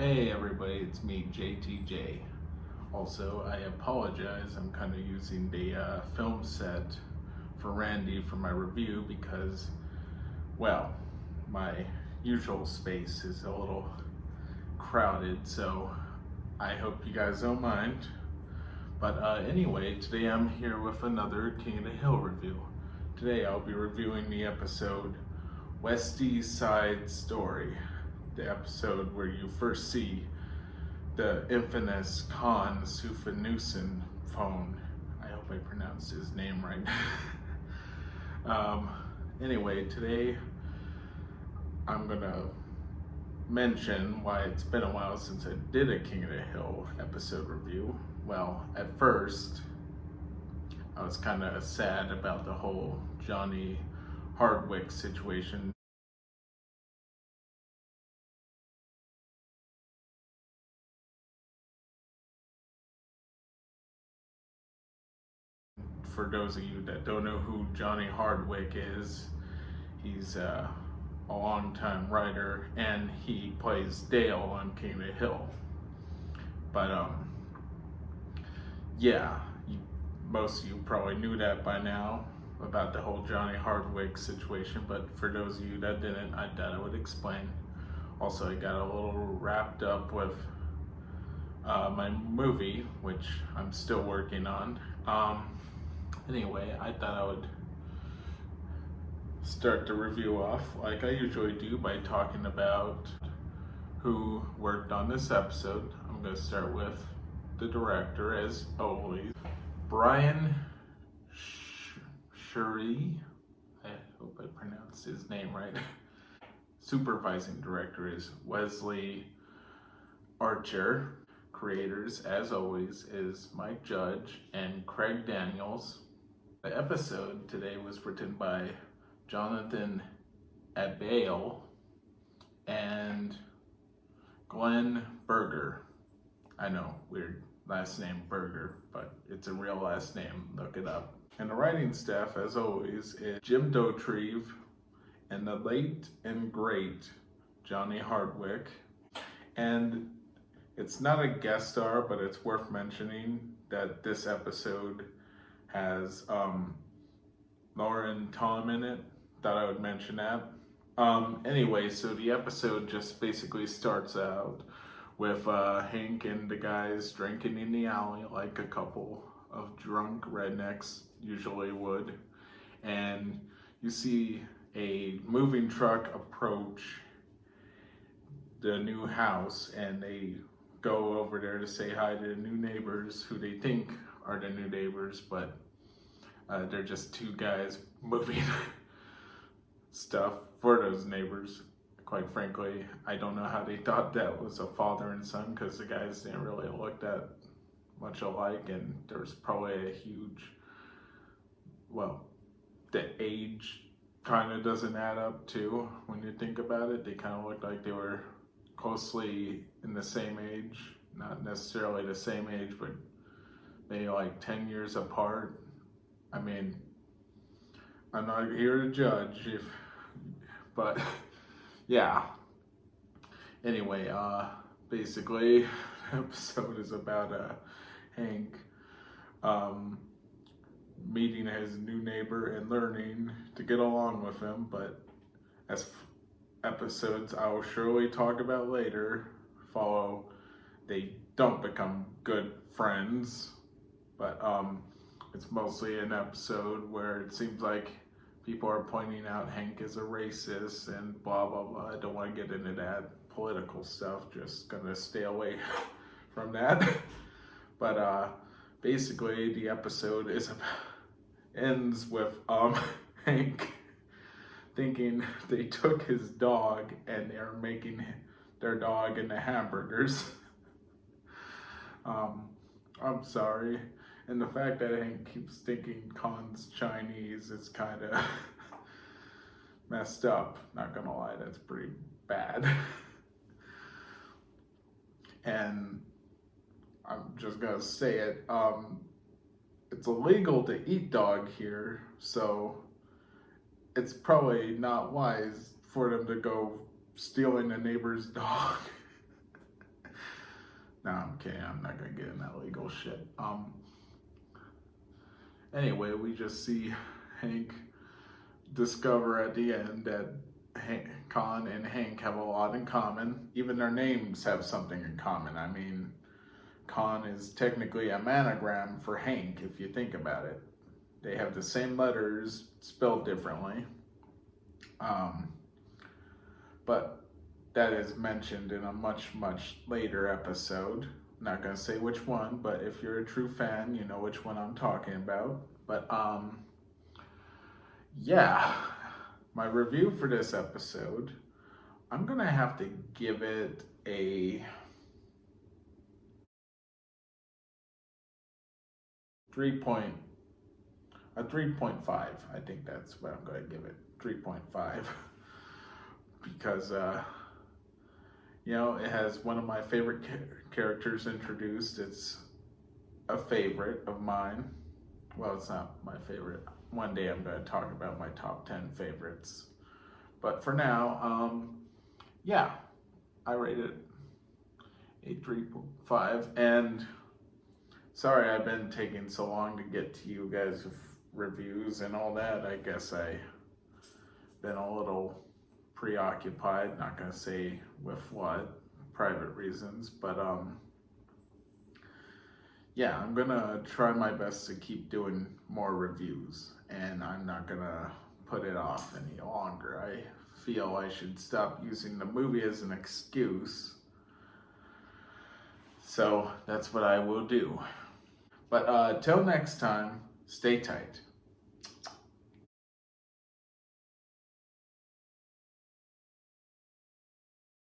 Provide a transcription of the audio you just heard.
Hey everybody, it's me, JTJ. Also, I apologize, I'm kind of using the film set for Randy for my review because, well, my usual space is a little crowded, so I hope you guys don't mind. But anyway, today I'm here with another King of the Hill review. Today I'll be reviewing the episode West East Side Story, the episode where you first see the infamous Khan Sufanusen phone. I hope I pronounced his name right. Anyway, today I'm gonna mention why it's been a while since I did a King of the Hill episode review. Well, at first, I was kind of sad about the whole Johnny Hardwick situation. For those of you that don't know who Johnny Hardwick is, he's a longtime writer and he plays Dale on King of the Hill. But yeah, most of you probably knew that by now about the whole Johnny Hardwick situation, but for those of you that didn't, I thought I would explain. Also, I got a little wrapped up with my movie, which I'm still working on. Anyway, I thought I would start the review off like I usually do by talking about who worked on this episode. I'm going to start with the director, as always, Brian Sherry. I hope I pronounced his name right. Supervising director is Wesley Archer. Creators, as always, is Mike Judge and Craig Daniels. The episode today was written by Jonathan Abail and Glenn Berger. I know, weird last name Berger, but it's a real last name, look it up. And the writing staff, as always, is Jim Dotrieve and the late and great Johnny Hardwick. And it's not a guest star, but it's worth mentioning that this episode has Lauren Tom in it. Thought I would mention that. Anyway, so the episode just basically starts out with Hank and the guys drinking in the alley like a couple of drunk rednecks usually would. And you see a moving truck approach the new house, and they go over there to say hi to the new neighbors who they think are the new neighbors, but they're just two guys moving stuff for those neighbors. Quite frankly, I don't know how they thought that was a father and son, because the guys didn't really look that much alike, and there's probably a huge, well, the age kind of doesn't add up too when you think about it. They kind of looked like they were closely in the same age, not necessarily the same age, but maybe like 10 years apart. I mean, I'm not here to judge, but yeah. Anyway, basically, the episode is about Hank meeting his new neighbor and learning to get along with him, but as episodes I will surely talk about later follow, they don't become good friends. But it's mostly an episode where it seems like people are pointing out Hank is a racist and blah blah blah. I don't want to get into that political stuff, just gonna stay away from that. But basically the episode ends with Hank thinking they took his dog and they're making their dog into hamburgers. I'm sorry. And the fact that Hank keeps thinking Khan's Chinese is kind of messed up. Not gonna lie, that's pretty bad. And I'm just gonna say it. It's illegal to eat dog here, so it's probably not wise for them to go stealing the neighbor's dog. No, I'm kidding. I'm not gonna get in that legal shit. Anyway, we just see Hank discover at the end that Con and Hank have a lot in common. Even their names have something in common. I mean, Con is technically a managram for Hank, if you think about it. They have the same letters spelled differently. Um, but that is mentioned in a much, much later episode. I'm not going to say which one, but if you're a true fan, you know which one I'm talking about. But yeah, my review for this episode, I'm going to have to give it a 3.5. I think that's what I'm going to give it. 3.5 because you know, it has one of my favorite characters introduced. It's a favorite of mine. Well, it's not my favorite. One day I'm going to talk about my top 10 favorites. But for now, yeah, I rate it a 3.5. And sorry I've been taking so long to get to you guys with reviews and all that. I guess I've been a little preoccupied, not gonna say with what, private reasons, but yeah, I'm gonna try my best to keep doing more reviews, and I'm not gonna put it off any longer. I feel I should stop using the movie as an excuse, so that's what I will do. But till next time, stay tight.